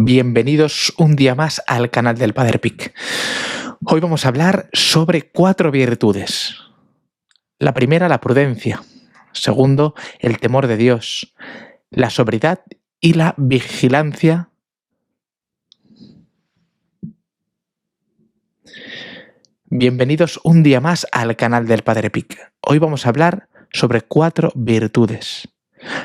Bienvenidos un día más al canal del Padre Pic. Hoy vamos a hablar sobre 4 virtudes. La primera, la prudencia. Segundo, el temor de Dios. La sobriedad y la vigilancia. Bienvenidos un día más al canal del Padre Pic. Hoy vamos a hablar sobre 4 virtudes.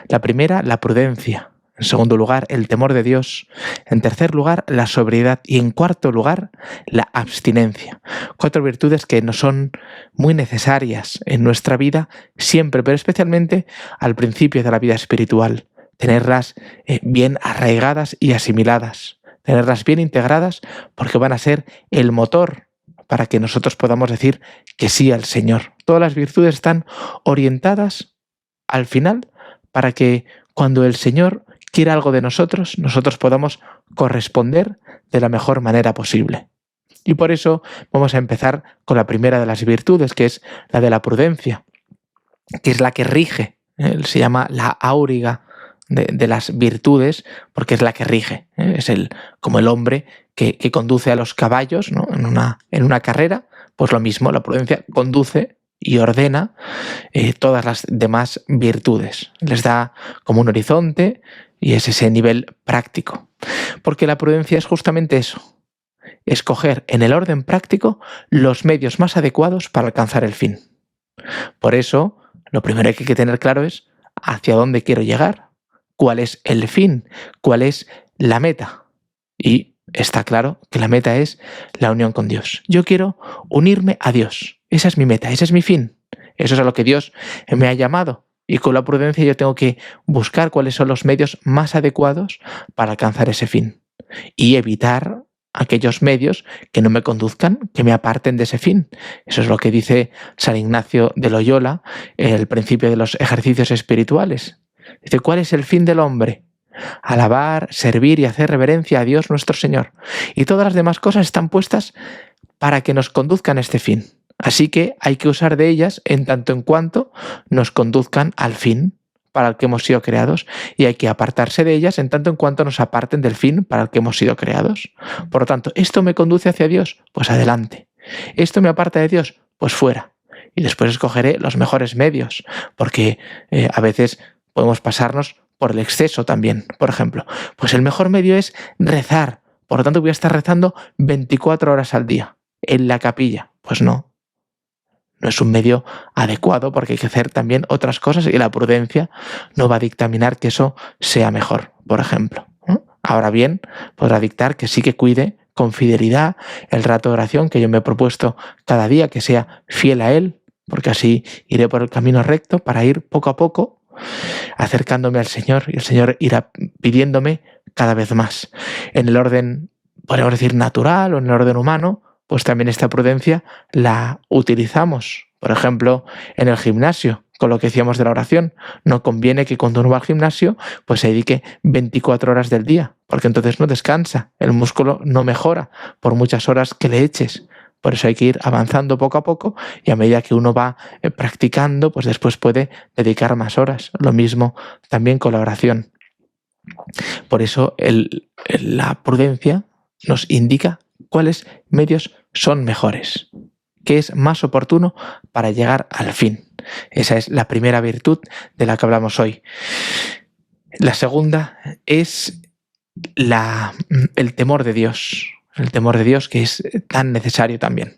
La primera, la prudencia. En segundo lugar, el temor de Dios. En tercer lugar, la sobriedad. Y en cuarto lugar, la abstinencia. 4 virtudes que nos son muy necesarias en nuestra vida siempre, pero especialmente al principio de la vida espiritual. Tenerlas bien arraigadas y asimiladas. Tenerlas bien integradas porque van a ser el motor para que nosotros podamos decir que sí al Señor. Todas las virtudes están orientadas al final para que cuando el Señor quiera algo de nosotros, nosotros podamos corresponder de la mejor manera posible. Y por eso vamos a empezar con la primera de las virtudes, que es la de la prudencia, que es la que rige. Se llama la áuriga de las virtudes, porque es la que rige. Es como el hombre que conduce a los caballos, ¿no? en una carrera, pues lo mismo, la prudencia conduce y ordena todas las demás virtudes. Les da como un horizonte y es ese nivel práctico. Porque la prudencia es justamente eso, escoger en el orden práctico los medios más adecuados para alcanzar el fin. Por eso, lo primero que hay que tener claro es hacia dónde quiero llegar, cuál es el fin, cuál es la meta. Y está claro que la meta es la unión con Dios. Yo quiero unirme a Dios. Esa es mi meta, ese es mi fin. Eso es a lo que Dios me ha llamado. Y con la prudencia yo tengo que buscar cuáles son los medios más adecuados para alcanzar ese fin. Y evitar aquellos medios que no me conduzcan, que me aparten de ese fin. Eso es lo que dice San Ignacio de Loyola en el principio de los ejercicios espirituales. Dice, ¿cuál es el fin del hombre? Alabar, servir y hacer reverencia a Dios nuestro Señor. Y todas las demás cosas están puestas para que nos conduzcan a este fin. Así que hay que usar de ellas en tanto en cuanto nos conduzcan al fin para el que hemos sido creados, y hay que apartarse de ellas en tanto en cuanto nos aparten del fin para el que hemos sido creados. Por lo tanto, ¿esto me conduce hacia Dios? Pues adelante. ¿Esto me aparta de Dios? Pues fuera. Y después escogeré los mejores medios, porque a veces podemos pasarnos por el exceso también. Por ejemplo, pues el mejor medio es rezar. Por lo tanto, voy a estar rezando 24 horas al día en la capilla. Pues no. No es un medio adecuado porque hay que hacer también otras cosas y la prudencia no va a dictaminar que eso sea mejor, por ejemplo. Ahora bien, podrá dictar que sí que cuide con fidelidad el rato de oración que yo me he propuesto cada día, que sea fiel a él, porque así iré por el camino recto para ir poco a poco acercándome al Señor y el Señor irá pidiéndome cada vez más. En el orden, podemos decir, natural o en el orden humano, pues también esta prudencia la utilizamos. Por ejemplo, en el gimnasio, con lo que decíamos de la oración, no conviene que cuando uno va al gimnasio pues se dedique 24 horas del día, porque entonces no descansa, el músculo no mejora por muchas horas que le eches. Por eso hay que ir avanzando poco a poco y a medida que uno va practicando, pues después puede dedicar más horas. Lo mismo también con la oración. Por eso la prudencia nos indica cuáles medios son mejores, qué es más oportuno para llegar al fin. Esa es la primera virtud de la que hablamos hoy. La segunda es el temor de Dios. El temor de Dios, que es tan necesario también.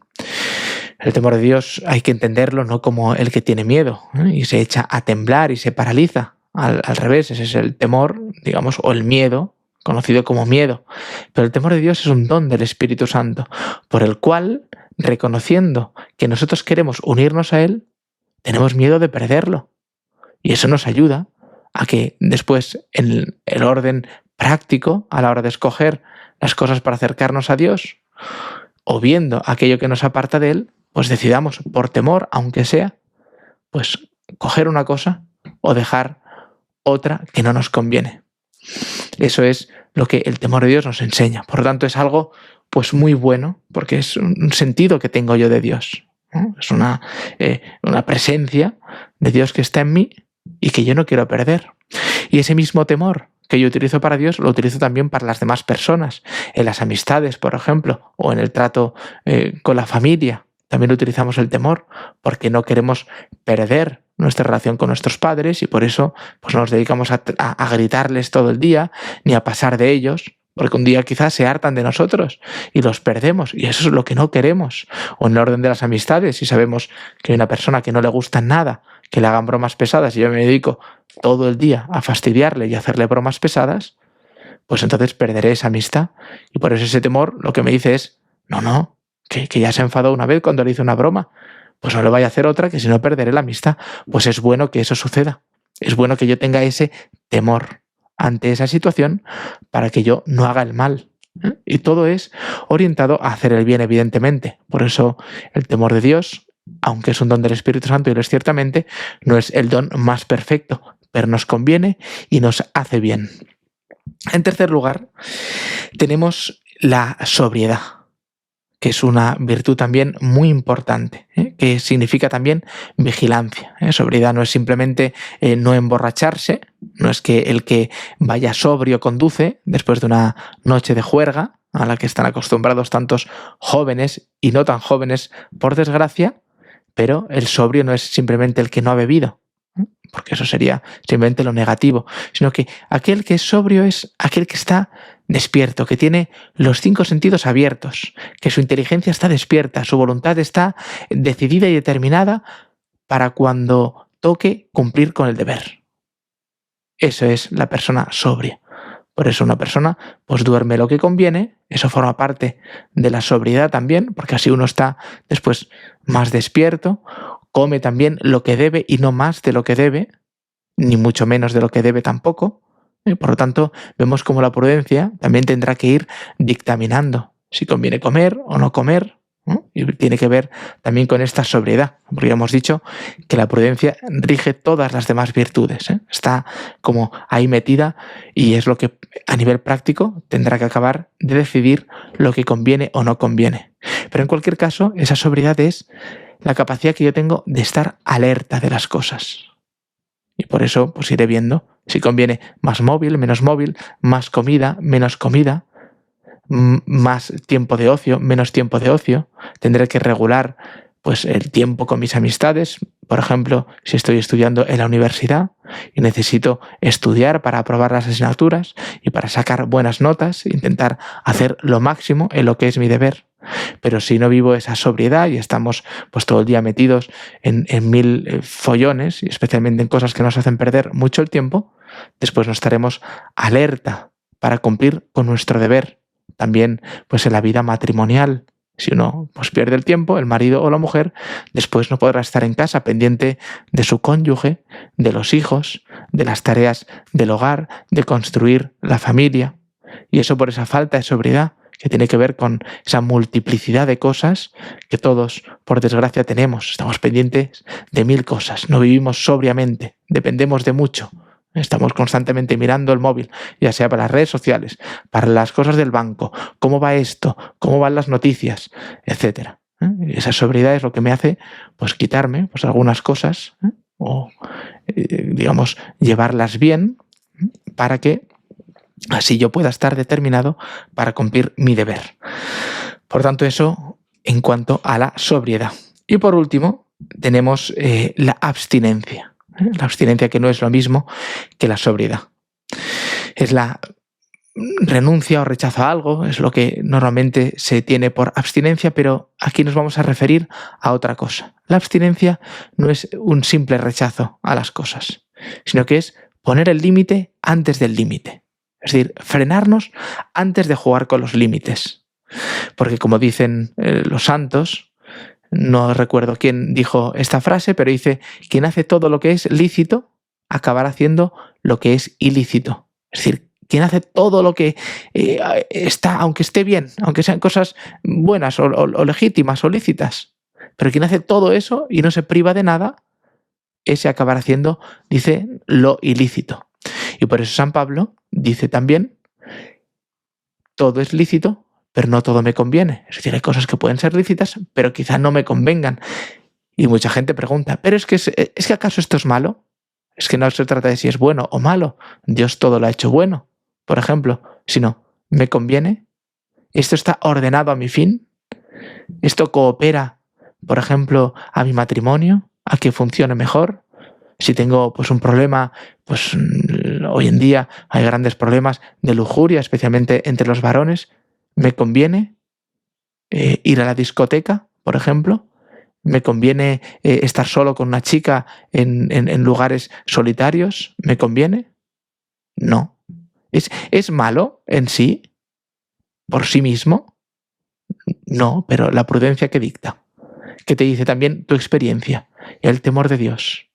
El temor de Dios hay que entenderlo no como el que tiene miedo y se echa a temblar y se paraliza. Al revés, ese es el temor, digamos, o el miedo, conocido como miedo. Pero el temor de Dios es un don del Espíritu Santo, por el cual, reconociendo que nosotros queremos unirnos a Él, tenemos miedo de perderlo. Y eso nos ayuda a que después, en el orden práctico, a la hora de escoger las cosas para acercarnos a Dios, o viendo aquello que nos aparta de Él, pues decidamos, por temor, aunque sea, pues coger una cosa o dejar otra que no nos conviene. Eso es lo que el temor de Dios nos enseña. Por lo tanto, es algo pues muy bueno, porque es un sentido que tengo yo de Dios, ¿no? Es una presencia de Dios que está en mí y que yo no quiero perder. Y ese mismo temor que yo utilizo para Dios lo utilizo también para las demás personas, en las amistades, por ejemplo, o en el trato con la familia. También utilizamos el temor porque no queremos perder nuestra relación con nuestros padres y por eso pues, no nos dedicamos a gritarles todo el día ni a pasar de ellos, porque un día quizás se hartan de nosotros y los perdemos y eso es lo que no queremos. O en el orden de las amistades, si sabemos que hay una persona que no le gusta nada, que le hagan bromas pesadas y yo me dedico todo el día a fastidiarle y a hacerle bromas pesadas, pues entonces perderé esa amistad. Y por eso ese temor lo que me dice es, no, que ya se enfadó una vez cuando le hice una broma, pues no le vaya a hacer otra, que si no perderé la amistad. Pues es bueno que eso suceda. Es bueno que yo tenga ese temor ante esa situación para que yo no haga el mal. Y todo es orientado a hacer el bien, evidentemente. Por eso el temor de Dios, aunque es un don del Espíritu Santo y lo es ciertamente, no es el don más perfecto, pero nos conviene y nos hace bien. En tercer lugar, tenemos la sobriedad, que es una virtud también muy importante, que significa también vigilancia. Sobriedad no es simplemente no emborracharse, no es que el que vaya sobrio conduce después de una noche de juerga, a la que están acostumbrados tantos jóvenes y no tan jóvenes, por desgracia, pero el sobrio no es simplemente el que no ha bebido, porque eso sería simplemente lo negativo, sino que aquel que es sobrio es aquel que está despierto, que tiene los 5 sentidos abiertos, que su inteligencia está despierta, su voluntad está decidida y determinada para cuando toque cumplir con el deber. Eso es la persona sobria. Por eso una persona pues duerme lo que conviene, eso forma parte de la sobriedad también, porque así uno está después más despierto, come también lo que debe y no más de lo que debe, ni mucho menos de lo que debe tampoco. Y por lo tanto, vemos cómo la prudencia también tendrá que ir dictaminando si conviene comer o no comer, ¿no? Y tiene que ver también con esta sobriedad, porque ya hemos dicho que la prudencia rige todas las demás virtudes, está como ahí metida y es lo que a nivel práctico tendrá que acabar de decidir lo que conviene o no conviene. Pero en cualquier caso, esa sobriedad es la capacidad que yo tengo de estar alerta de las cosas. Y por eso pues iré viendo si conviene más móvil, menos móvil, más comida, menos comida, más tiempo de ocio, menos tiempo de ocio. Tendré que regular pues el tiempo con mis amistades. Por ejemplo, si estoy estudiando en la universidad y necesito estudiar para aprobar las asignaturas y para sacar buenas notas, intentar hacer lo máximo en lo que es mi deber. Pero si no vivo esa sobriedad y estamos pues todo el día metidos en mil follones, y especialmente en cosas que nos hacen perder mucho el tiempo, después no estaremos alerta para cumplir con nuestro deber. También pues en la vida matrimonial, si uno pues pierde el tiempo, el marido o la mujer, después no podrá estar en casa pendiente de su cónyuge, de los hijos, de las tareas del hogar, de construir la familia. Y eso por esa falta de sobriedad, que tiene que ver con esa multiplicidad de cosas que todos, por desgracia, tenemos. Estamos pendientes de 1000 cosas, no vivimos sobriamente, dependemos de mucho. Estamos constantemente mirando el móvil, ya sea para las redes sociales, para las cosas del banco, cómo va esto, cómo van las noticias, etc. Esa sobriedad es lo que me hace pues, quitarme pues, algunas cosas o, digamos, llevarlas bien para que así yo pueda estar determinado para cumplir mi deber. Por tanto, eso en cuanto a la sobriedad. Y por último, tenemos la abstinencia. La abstinencia, que no es lo mismo que la sobriedad. Es la renuncia o rechazo a algo, es lo que normalmente se tiene por abstinencia, pero aquí nos vamos a referir a otra cosa. La abstinencia no es un simple rechazo a las cosas, sino que es poner el límite antes del límite. Es decir, frenarnos antes de jugar con los límites. Porque como dicen los santos, no recuerdo quién dijo esta frase, pero dice, quien hace todo lo que es lícito, acabará haciendo lo que es ilícito. Es decir, quien hace todo lo que está, aunque esté bien, aunque sean cosas buenas o legítimas o lícitas, pero quien hace todo eso y no se priva de nada, ese acabará haciendo, dice, lo ilícito. Y por eso San Pablo dice también, todo es lícito, pero no todo me conviene. Es decir, hay cosas que pueden ser lícitas, pero quizá no me convengan. Y mucha gente pregunta, ¿pero es que ¿acaso esto es malo? Es que no se trata de si es bueno o malo. Dios todo lo ha hecho bueno, por ejemplo, sino, ¿me conviene? ¿Esto está ordenado a mi fin? ¿Esto coopera, por ejemplo, a mi matrimonio, a que funcione mejor? Si tengo pues un problema, pues hoy en día hay grandes problemas de lujuria, especialmente entre los varones, ¿me conviene ir a la discoteca, por ejemplo? ¿Me conviene estar solo con una chica en lugares solitarios? ¿Me conviene? No. ¿Es malo en sí, por sí mismo? No, pero la prudencia que dicta, que te dice también tu experiencia, el temor de Dios.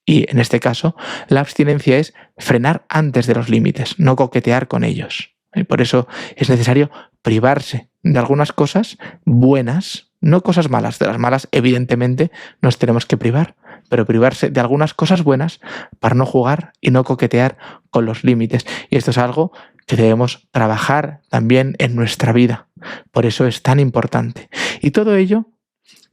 Y en este caso, la abstinencia es frenar antes de los límites, no coquetear con ellos. Y por eso es necesario privarse de algunas cosas buenas, no cosas malas. De las malas, evidentemente, nos tenemos que privar, pero privarse de algunas cosas buenas para no jugar y no coquetear con los límites. Y esto es algo que debemos trabajar también en nuestra vida. Por eso es tan importante. Y todo ello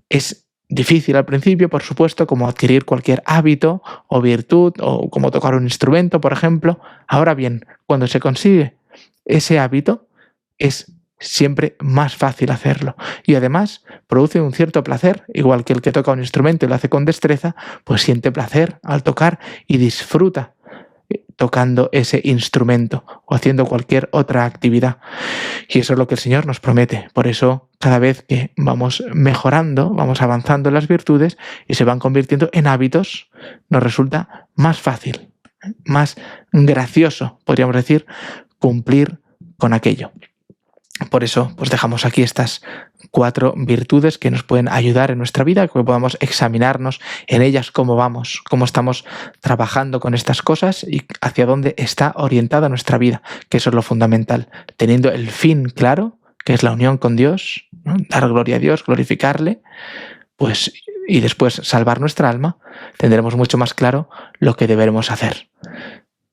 es difícil al principio, por supuesto, como adquirir cualquier hábito o virtud o como tocar un instrumento, por ejemplo. Ahora bien, cuando se consigue ese hábito, es siempre más fácil hacerlo. Y además produce un cierto placer, igual que el que toca un instrumento y lo hace con destreza, pues siente placer al tocar y disfruta tocando ese instrumento o haciendo cualquier otra actividad. Y eso es lo que el Señor nos promete. Por eso, cada vez que vamos mejorando, vamos avanzando en las virtudes y se van convirtiendo en hábitos, nos resulta más fácil, más gracioso, podríamos decir, cumplir con aquello. Por eso, pues dejamos aquí estas 4 virtudes que nos pueden ayudar en nuestra vida, que podamos examinarnos en ellas cómo vamos, cómo estamos trabajando con estas cosas y hacia dónde está orientada nuestra vida, que eso es lo fundamental, teniendo el fin claro, que es la unión con Dios, ¿no? Dar gloria a Dios, glorificarle, pues y después salvar nuestra alma, tendremos mucho más claro lo que deberemos hacer.